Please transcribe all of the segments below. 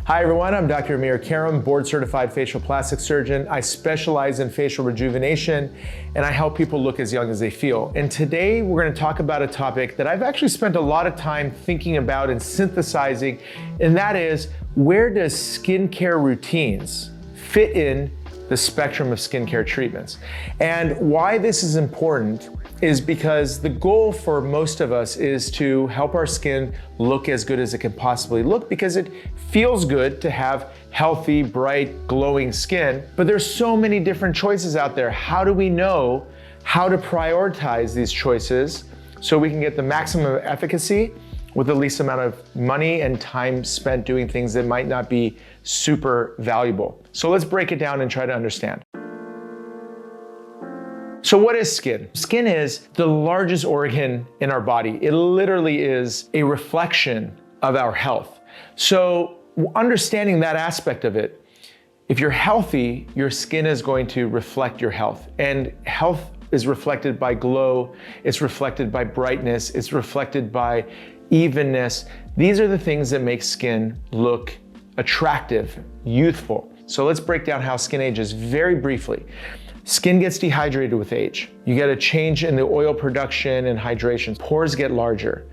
Hi everyone, I'm Dr. Karam, board certified facial plastic surgeon. I specialize in facial rejuvenation and I help people look as young as they feel. And today we're going to talk about a topic that I've actually spent a lot of time thinking about and synthesizing, and that is, where does skincare routines fit in the spectrum of skincare treatments? And why this is important is because the goal for most of us is to help our skin look as good as it can possibly look, because it feels good to have healthy, bright, glowing skin. But there's so many different choices out there. How do we know how to prioritize these choices so we can get the maximum efficacy with the least amount of money and time spent doing things that might not be super valuable? So let's break it down and try to understand. So what is skin? Skin is the largest organ in our body. It literally is a reflection of our health. So understanding that aspect of it, if you're healthy, your skin is going to reflect your health. And health is reflected by glow, it's reflected by brightness, it's reflected by evenness. These are the things that make skin look attractive, youthful. So let's break down how skin ages very briefly. Skin gets dehydrated with age. You get a change in the oil production and hydration. Pores get larger.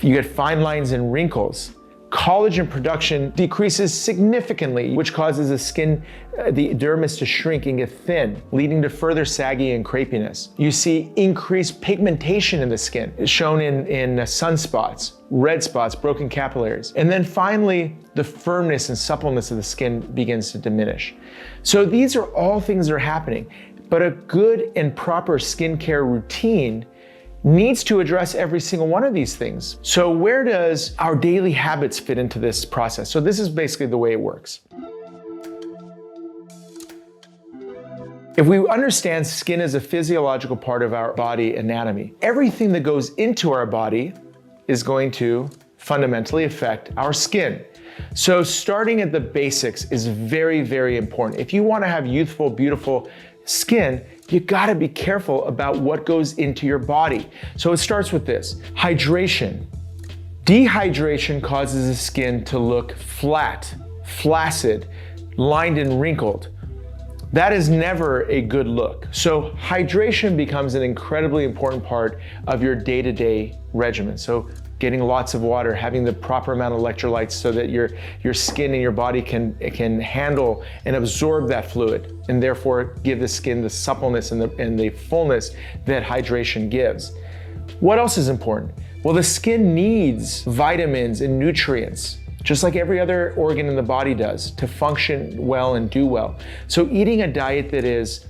You get fine lines and wrinkles. Collagen production decreases significantly, which causes the dermis to shrink and get thin, leading to further saggy and crepiness. You see increased pigmentation in the skin. It's shown in sunspots, red spots, broken capillaries. And then finally, the firmness and suppleness of the skin begins to diminish. So these are all things that are happening, but a good and proper skincare routine needs to address every single one of these things. So where does our daily habits fit into this process? So this is basically the way it works. If we understand skin as a physiological part of our body anatomy, everything that goes into our body is going to fundamentally affect our skin. So starting at the basics is very, very important. If you want to have youthful, beautiful skin, you gotta be careful about what goes into your body. So it starts with this: hydration. Dehydration causes the skin to look flat, flaccid, lined and wrinkled. That is never a good look. So hydration becomes an incredibly important part of your day-to-day regimen. So getting lots of water, having the proper amount of electrolytes so that your skin and your body can handle and absorb that fluid, and therefore give the skin the suppleness and the fullness that hydration gives. What else is important? Well, the skin needs vitamins and nutrients, just like every other organ in the body does, to function well and do well. So eating a diet that is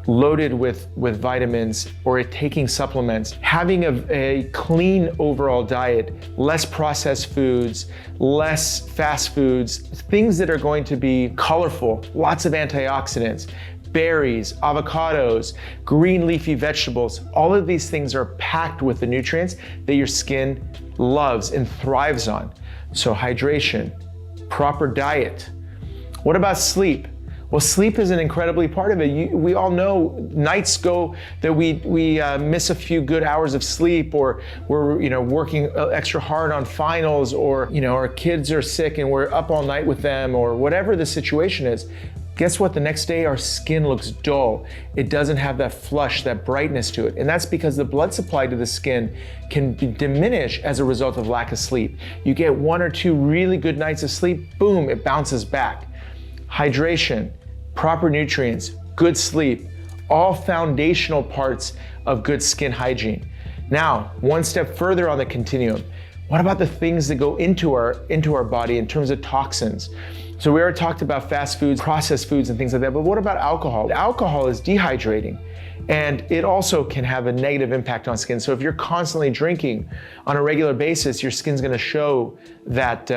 loaded with vitamins or taking supplements, having a clean overall diet, less processed foods, less fast foods, things that are going to be colorful, lots of antioxidants, berries, avocados, green leafy vegetables, all of these things are packed with the nutrients that your skin loves and thrives on. So hydration, proper diet. What about sleep? Well, sleep is an incredibly part of it. We all know nights go that we miss a few good hours of sleep, or we're working extra hard on finals, or our kids are sick and we're up all night with them, or whatever the situation is. Guess what? The next day our skin looks dull. It doesn't have that flush, that brightness to it. And that's because the blood supply to the skin can diminish as a result of lack of sleep. You get 1 or 2 really good nights of sleep, boom, it bounces back. Hydration, proper nutrients, good sleep, all foundational parts of good skin hygiene. Now, one step further on the continuum, what about the things that go into our body in terms of toxins? So we already talked about fast foods, processed foods, and things like that, but what about alcohol? Alcohol is dehydrating, and it also can have a negative impact on skin. So if you're constantly drinking on a regular basis, your skin's gonna show that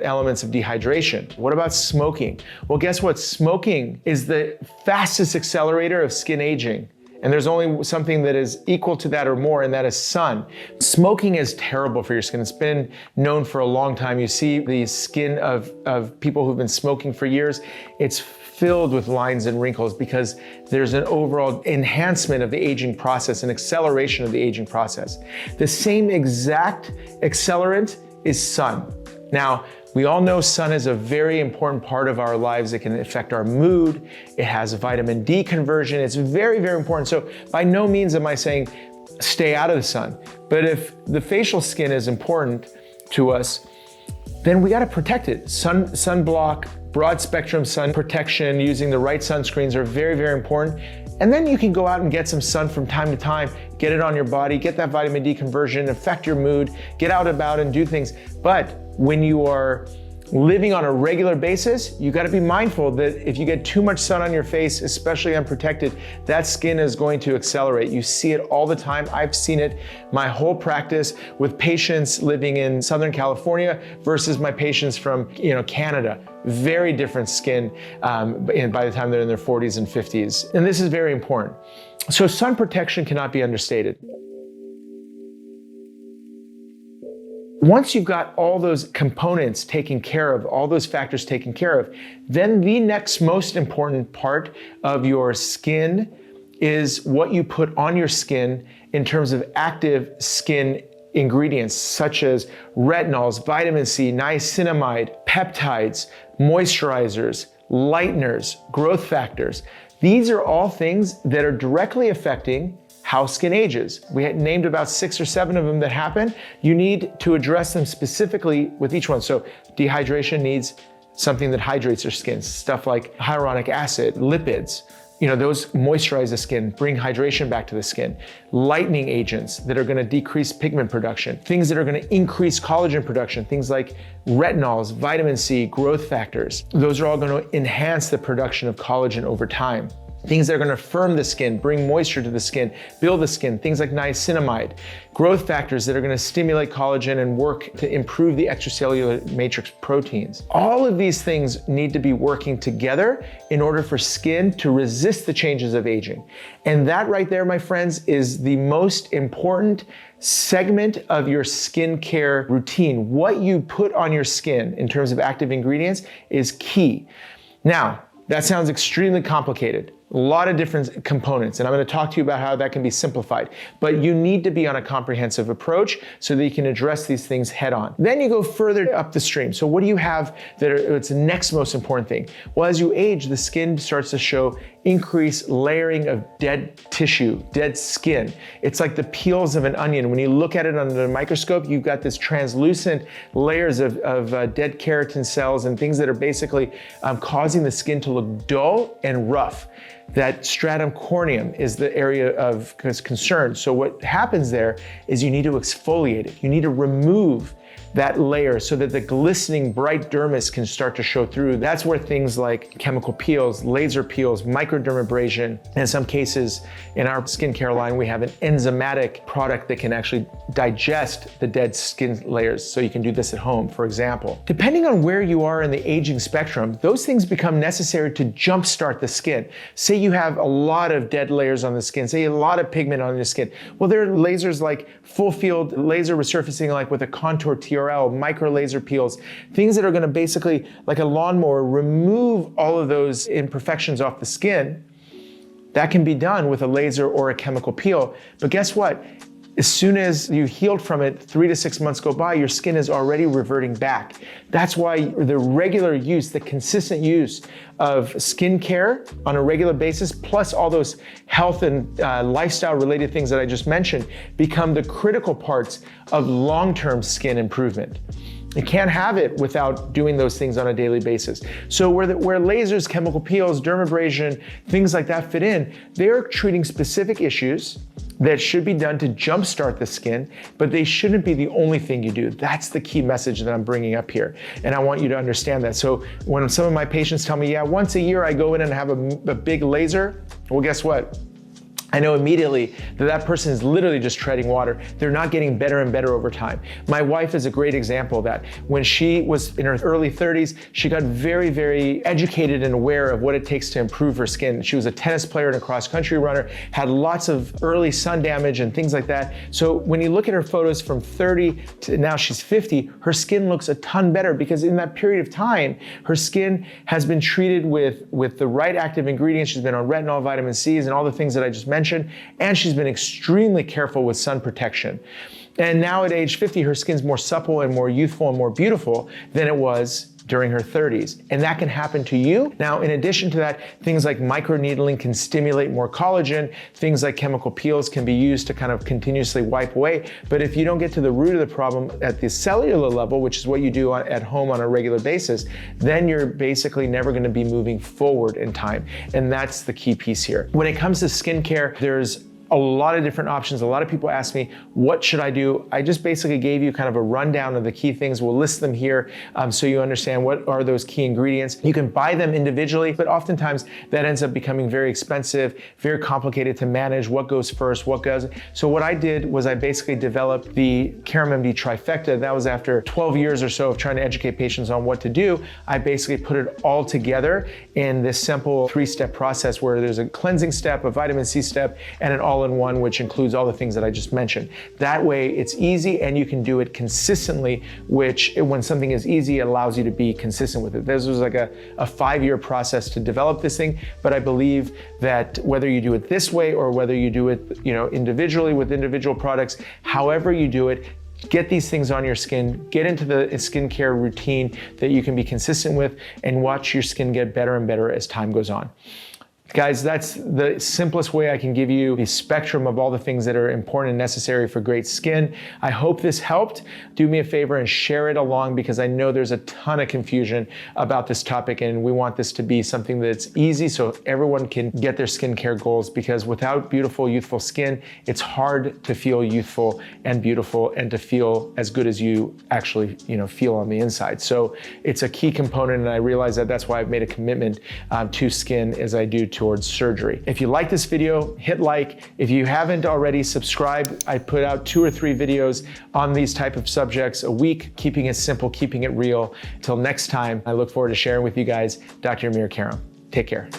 elements of dehydration. What about smoking? Well, guess what? Smoking is the fastest accelerator of skin aging. And there's only something that is equal to that or more, and that is sun. Smoking is terrible for your skin. It's been known for a long time. You see the skin of people who've been smoking for years, it's filled with lines and wrinkles because there's an overall enhancement of the aging process, an acceleration of the aging process. The same exact accelerant is sun. Now, We all know sun is a very important part of our lives. It can affect our mood. It has a vitamin D conversion. It's very, very important. So by no means am I saying stay out of the sun. But if the facial skin is important to us, then we gotta protect it. Sunblock, broad spectrum sun protection, using the right sunscreens are very, very important. And then you can go out and get some sun from time to time, get it on your body, get that vitamin D conversion, affect your mood, get out about and do things. But when you are living on a regular basis, you gotta be mindful that if you get too much sun on your face, especially unprotected, that skin is going to accelerate. You see it all the time. I've seen it my whole practice with patients living in Southern California versus my patients from Canada. Very different skin by the time they're in their 40s and 50s. And this is very important. So sun protection cannot be understated. Once you've got all those components taken care of, all those factors taken care of, then the next most important part of your skin is what you put on your skin in terms of active skin ingredients such as retinols, vitamin C, niacinamide, peptides, moisturizers, lighteners, growth factors. These are all things that are directly affecting how skin ages. We had named about 6 or 7 of them that happen. You need to address them specifically with each one. So dehydration needs something that hydrates your skin, stuff like hyaluronic acid, lipids. Those moisturize the skin, bring hydration back to the skin. Lightening agents that are gonna decrease pigment production. Things that are gonna increase collagen production, things like retinols, vitamin C, growth factors. Those are all gonna enhance the production of collagen over time. Things that are gonna firm the skin, bring moisture to the skin, build the skin, things like niacinamide. Growth factors that are gonna stimulate collagen and work to improve the extracellular matrix proteins. All of these things need to be working together in order for skin to resist the changes of aging. And that right there, my friends, is the most important segment of your skincare routine. What you put on your skin in terms of active ingredients is key. Now, that sounds extremely complicated. A lot of different components, and I'm going to talk to you about how that can be simplified. But you need to be on a comprehensive approach so that you can address these things head on. Then you go further up the stream. So what do you have it's the next most important thing? Well, as you age, the skin starts to show increased layering of dead tissue, dead skin. It's like the peels of an onion. When you look at it under the microscope, you've got this translucent layers of dead keratin cells and things that are basically causing the skin to look dull and rough. That stratum corneum is the area of concern. So what happens there is you need to exfoliate it. You need to remove that layer so that the glistening bright dermis can start to show through. That's where things like chemical peels, laser peels, microdermabrasion, and in some cases in our skincare line, we have an enzymatic product that can actually digest the dead skin layers. So you can do this at home, for example. Depending on where you are in the aging spectrum, those things become necessary to jumpstart the skin. Say you have a lot of dead layers on the skin, say a lot of pigment on your skin. Well, there are lasers like full field laser resurfacing, like with a contour TRL, micro laser peels, things that are gonna basically, like a lawnmower, remove all of those imperfections off the skin. That can be done with a laser or a chemical peel. But guess what? As soon as you healed from it, 3 to 6 months go by, your skin is already reverting back. That's why the regular use, the consistent use of skincare on a regular basis, plus all those health and lifestyle related things that I just mentioned, become the critical parts of long-term skin improvement. You can't have it without doing those things on a daily basis. So where lasers, chemical peels, dermabrasion, things like that fit in, they're treating specific issues that should be done to jumpstart the skin, but they shouldn't be the only thing you do. That's the key message that I'm bringing up here. And I want you to understand that. So when some of my patients tell me, yeah, once a year I go in and have a big laser, well, guess what? I know immediately that that person is literally just treading water. They're not getting better and better over time. My wife is a great example of that. When she was in her early 30s, she got very, very educated and aware of what it takes to improve her skin. She was a tennis player and a cross-country runner, had lots of early sun damage and things like that. So when you look at her photos from 30 to now she's 50, her skin looks a ton better because in that period of time, her skin has been treated with the right active ingredients. She's been on retinol, vitamin C's, and all the things that I just mentioned, and she's been extremely careful with sun protection. And now at age 50, her skin's more supple and more youthful and more beautiful than it was during her 30s. And that can happen to you. Now, in addition to that, things like microneedling can stimulate more collagen. Things like chemical peels can be used to kind of continuously wipe away. But if you don't get to the root of the problem at the cellular level, which is what you do at home on a regular basis, then you're basically never gonna be moving forward in time. And that's the key piece here. When it comes to skincare, there's a lot of different options. A lot of people ask me, what should I do? I just basically gave you kind of a rundown of the key things. We'll list them here so you understand what are those key ingredients. You can buy them individually, but oftentimes that ends up becoming very expensive, very complicated to manage, what goes first, what goes. So what I did was I basically developed the Karam MD trifecta. That was after 12 years or so of trying to educate patients on what to do. I basically put it all together in this simple 3-step process where there's a cleansing step, a vitamin C step, and an all-in-one, which includes all the things that I just mentioned. That way it's easy and you can do it consistently, which when something is easy, it allows you to be consistent with it. This was like a 5-year process to develop this thing, but I believe that whether you do it this way or whether you do it, individually with individual products, however you do it, get these things on your skin, get into the skincare routine that you can be consistent with, and watch your skin get better and better as time goes on. Guys, that's the simplest way I can give you the spectrum of all the things that are important and necessary for great skin. I hope this helped. Do me a favor and share it along, because I know there's a ton of confusion about this topic, and we want this to be something that's easy so everyone can get their skincare goals, because without beautiful, youthful skin, it's hard to feel youthful and beautiful and to feel as good as you actually feel on the inside. So it's a key component, and I realize that that's why I've made a commitment to skin as I do towards surgery. If you like this video, hit like. If you haven't already, subscribe. I put out 2 or 3 videos on these type of subjects a week, keeping it simple, keeping it real. Till next time, I look forward to sharing with you guys Dr. Amir Karam. Take care.